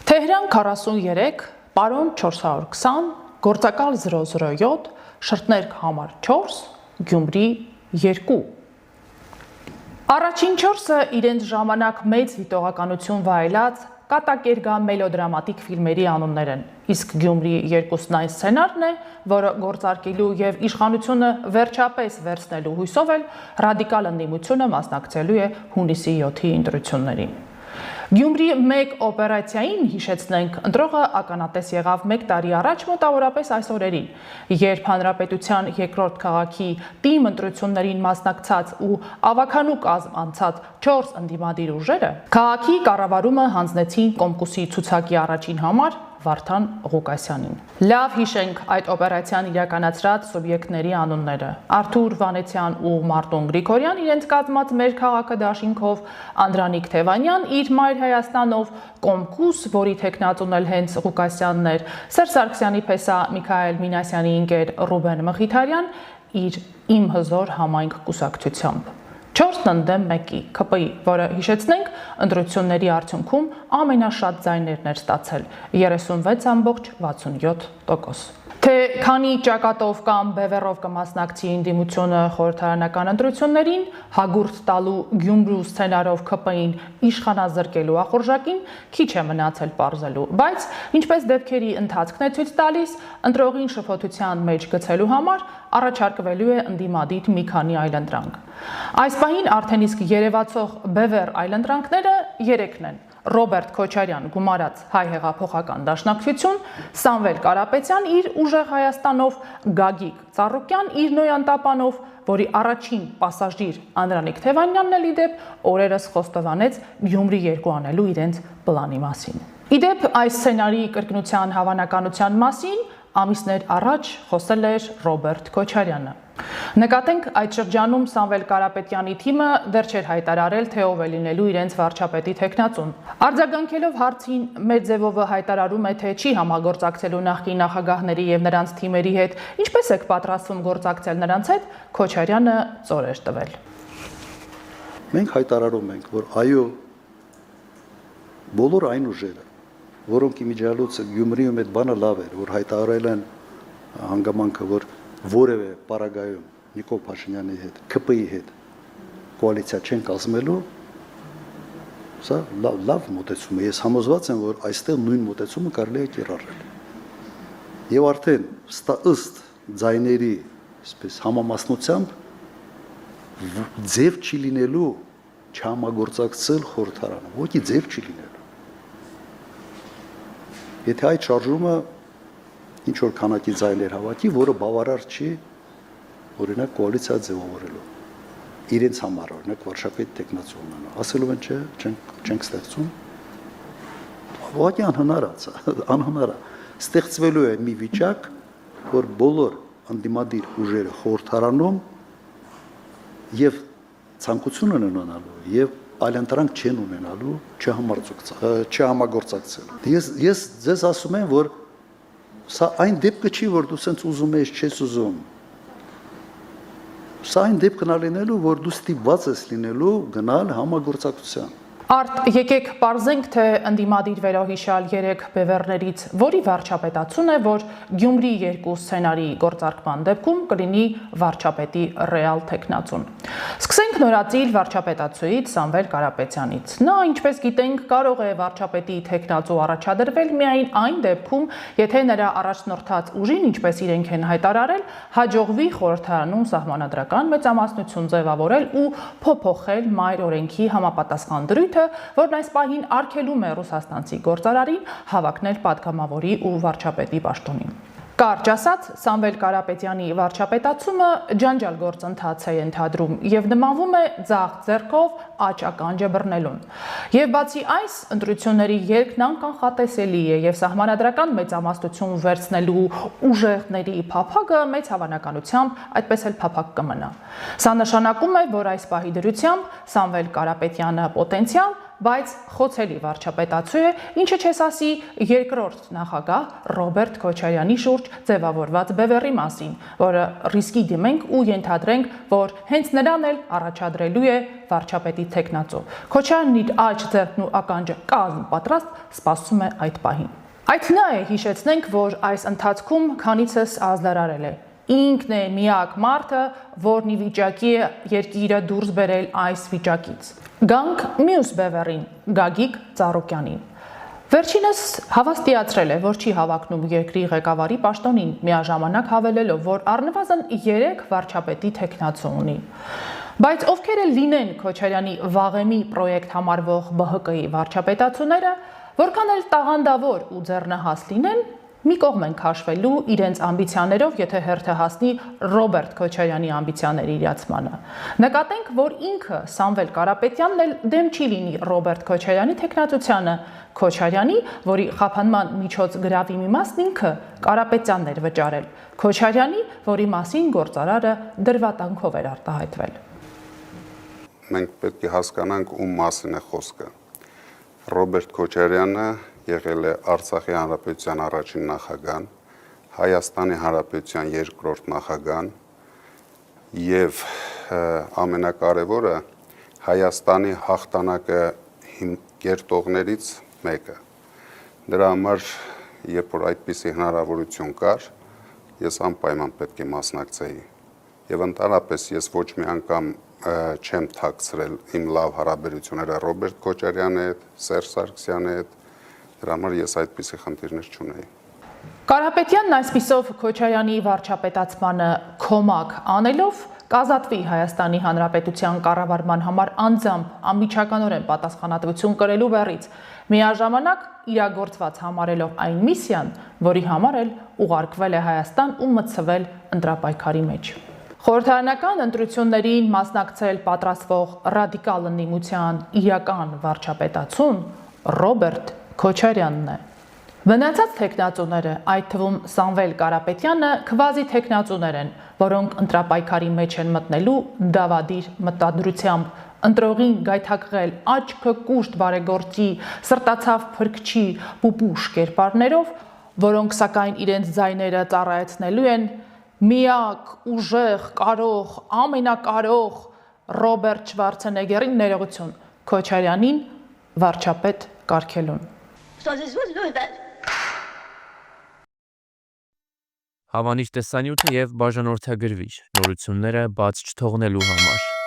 Թեհրան 43, պարոն 420, գործակալ 007, շրթներ համար 4, Գյումրի 2։ Առաջին 4-ը իրենց ժամանակ մեծ դիտողականություն վայելած կատակերգա մելոդրամատիկ ֆիլմերի անուններ են, իսկ Գյումրի 2-ն այն սցենարն է, որը գործարկելու եւ իշխանությունը վերջապես վերցնելու հույսով էլ ռադիկալ ընդդիմությունը մասնակցելու է հունիսի 7-ի ընտրություններին։ Գյումրի 1 օպերացիային, հիշեցնենք, ընտրողը ականատես եղավ 1 տարի առաջ մոտավորապես այս օրերին, երբ հանրապետության երկրորդ քաղաքի թիմ ընտրություններին մասնակցած ու ավականու կազմ անցած 4 ընդդիմադիր ուժերը քաղաքի կառավարումը հանձնեցին Կոմկուսի ցուցակի առաջին համար Վարդան Ղուկասյանին։ Լավ հիշենք այդ օպերացիան իրականացրած սուբյեկտների անունները։ Արթուր Վանեցյան ու Մարտուն Գրիգորյան իրենց կազմած Մեր քաղաքը դաշինքով, Անդրանիկ Թևանյան իր Մայր Հայաստանով, Կոմկուս, որի թեկնածուն էլ հենց Ղուկասյանն էր, Սերժ Սարգսյանի փեսա Միքայել Մինասյանի ընկեր Ռուբեն Մխիթարյան իր Իմ հզոր համայնք կուսակցությամբ։ 4-ն ընդդեմ 1-ի ՔՊԻ, որը հիշեցնենք, ընտրությունների արդյունքում ամենաշատ ձայներն էր ստացել 36.67%։ Թե քանի ճակատով կամ բևեռով կմասնակցի ընդդիմությունը խորհրդարանական ընտրություններին, հագուրդ տալու Գյումրու սցենարով ՔՊԻ-ին իշխանազրկելու ախորժակին քիչ է մնացել պարզելու, բայց ինչպես դեպքերի ընթացքն է ցույց տալիս, ընտրողին շփոթության մեջ գցելու համար առաջարկվելու է ընդդիմադիր մի քանի այլընտրանք։ Այս պահին արդեն իսկ երևացող բևեռ այլընտրանքները 3-ն են. Ռոբերտ Քոչարյան գումարած Հայ հեղափոխական դաշնակցություն, Սամվել Կարապետյան իր Ուժեղ Հայաստանով, Գագիկ Ծառուկյան իր Նոյան տապանով, որի առաջին պասաժիր Անդրանիկ Թևանյանն էլ իդեպ օրերս խոստովանեց Գյումրի 2 անելու իրենց պլանի մասին։ Իդեպ այս սցենարի կրկնության հավանականության մասին ամիսներ առաջ խոսել էր Ռոբերտ Քոչարյանը։ Նկատենք այդ շրջանում Սամվել Կարապետյանի թիմը դեռ չէր հայտարարել, թե ով է լինելու իրենց վարչապետի թեկնածուն։ Արձագանքելով հարցին Մեդզևովը հայտարարում է, թե չի համագործակցելու նախկին նախագահների եւ նրանց թիմերի հետ, ինչպես եք պատրաստվում գործակցել նրանց հետ, Քոչարյանը ծոր էր տվել։ Մենք հայտարարում ենք, որ այո, բոլոր այն ուժերը, որոնք իմիջիալոցը Գյումրիում այդ բանը լավ էր, որ հայտարարել են հանգամանքը, որ որևէ պարագայում Նիկոլ Փաշինյանի հետ, ՔՊԻ-ի հետ կոալիցիա չեն կազմելու, սա լավ մոտեցում է։ Ես համոզված եմ, որ այստեղ նույն մոտեցումը կարելի է կիրառել։ Եվ արդեն ըստ ձայների, այսպես համամասնությամբ ձև չի լինելու չհամագործակցել խորհրդարանը, ոքի ձև չի լինելու։ Եթե այդ շարժումը ինչ որ քանակի ձայներ հավաքի, որը բավարար չի, օրինակ կոալիցիա ձևավորելու իրենց համար, օրինակ վարչապետ տեխնացու ունենա, ասելու են չէ, չենք ստեղծում, ուղղակի անհնար է, ստեղծվելու է մի վիճակ, որ բոլոր ընդդիմադիր ուժերը խորհրդարանում եւ ցանկություն են ունենալու եւ այլընտրանք չեն ունենալու չհամագործակցել։ Ես ձեզ ասում եմ, որ սա այն դեպքը չի, որ դու սենց ուզում ես, չես ուզում։ Սա այն դեպքն է լինելու, որ դու ստիպված ես լինելու գնալ համագործակցության։ Արդ եկեք պարզենք, թե ընդդիմադիր վերոհիշյալ 3 բևեռներից որի վարչապետացուն է, որ Գյումրի 2 սցենարի գործարկման դեպքում կլինի վարչապետի ռեալ թեկնածուն։ Սկսենք նորածիլ վարչապետացուից Սամվել Կարապետյանից։ Նա, ինչպես գիտենք, կարող է վարչապետի թեկնածու առաջադրվել միայն այն դեպքում, եթե նրա առաջնորդած ուժին, ինչպես իրենք են հայտարարել, հաջողվի խորհրդարանում սահմանադրական մեծամասնություն ձևավորել ու փոփոխել մայր օրենքի համապատասխան դրույթ, որն այս պահին արգելում է ռուսաստանցի գործարարին հավակնել պատգամավորի ու վարչապետի պաշտոնին։ Կարճ ասած, Սամվել Կարապետյանի վարչապետացումը ջանջալ գործընթաց է ենթադրում եւ նմանվում է ձախ ձեռքով աջ ականջը բռնելուն։ Եվ բացի այս, ընտրությունների երկն անկանխատեսելի է եւ սահմանադրական մեծամասնություն վերցնելու ուժեղների փափագը մեծ հավանականությամբ այդպես էլ փափագ կմնա։ Սա նշանակում է, որ այս պահի դրությամբ Սամվել Կարապետյանը պոտենցիալ բայց խոցելի վարչապետացու է, ինչը չես ասի երկրորդ նախագահ Ռոբերտ Քոչարյանի շուրջ ձևավորված բևեռի մասին, որը ռիսկի դիմենք ու ենթադրենք, որ հենց նրան էլ առաջադրելու է վարչապետի թեկնածու։ Քոչարյանն իր աջ ձեռքն ու ականջը կազմ պատրաստ սպասում է այդ պահին։ Այդ նա է, հիշեցնենք, որ այս ընթացքում քանիցս ազդարարել է։ Ինքն է միակ մարդը, որն ի վիճակի է երկիրը դուրս բերել այս վիճակից։ Գանք մյուս բևեռին, Գագիկ Ծառուկյանին։ Վերջինս հավաստիացրել է, որ չի հավակնում երկրի ղեկավարի պաշտոնին, միաժամանակ հավելելով, որ առնվազն 3 վարչապետի թեկնածու ունի։ Բայց ովքեր էլ լինեն Քոչարյանի վաղեմի պրոյեկտ համարվող ԲՀԿ-ի վարչապետացուները, որքան էլ տաղանդավոր ու ձեռնահաս լինեն, մի կողմ են քաշվելու իրենց ամբիցիաներով, եթե հերթը հասնի Ռոբերտ Քոչարյանի ամբիցիաների իրացմանը։ Նկատենք, որ ինքը Սամվել Կարապետյանն էլ դեմ չի լինի Ռոբերտ Քոչարյանի թեկնածությանը, Քոչարյանի, որի խափանման միջոց գրավի մի մասն ինքը Կարապետյանն էր վճարել, Քոչարյանի, որի մասին գործարարը դրվատանքով էր արտահայտվել։ Մենք պետք է հասկանանք ում մասին է խոսքը։ Ռոբերտ Քոչարյանը եղել է Արցախի Հանրապետության առաջին նախագահան, Հայաստանի Հանրապետության երկրորդ նախագահան եւ ամենակարևորը Հայաստանի հաղթանակը կերտողներից մեկը։ Դրա համար, երբ որ այդպիսի հնարավորություն կար, ես անպայման պետք է մասնակցեի։ Եվ ընդհանրապես ես ոչ մի անգամ չեմ թաքցրել իմ լավ հարաբերությունները Ռոբերտ Քոչարյանի հետ, Սերժ Սարգսյանի հետ, դրա համար ես այդպիսի խնդիրներ չունեի։ Կարապետյանն այսպիսով Քոչարյանի վարչապետացմանը կոմակ անելով կազատվի Հայաստանի Հանրապետության կառավարման համար անձամբ անմիջականորեն պատասխանատվություն կրելու բեռից, միաժամանակ իրագործված համարելով այն միսիան, որի համար էլ ուղարկվել է Հայաստան ու մտցվել ընտրապայքարի մեջ։ Խորհրդարանական ընտրություններին մասնակցել պատրաստվող ռադիկալ ընդդիմության իրական վարչապետացուն Ռոբերտ Քոչարյանն է։ Մնացած թեկնածուները, այդ թվում Սամվել Կարապետյանը, քվազի թեկնածուներ են, որոնք ընտրապայքարի մեջ են մտնելու դավադիր մտադրությամբ, ընտրողին գայթակղել աչքը կուշտ բարեգործի, սրտացավ փրկչի, պուպուշ կերպարներով, որոնք սակայն իրենց ձայները ծառայեցնելու են միակ, ուժեղ, կարող, ամենակարող Ռոբերտ Շվարցենեգերին ներողություն, Քոչարյանին վարչապետ կարգելուն։ Հավանիչ տեսանյութը եւ բաժանորդագրվիչ նորությունները բաց չթողնելու համար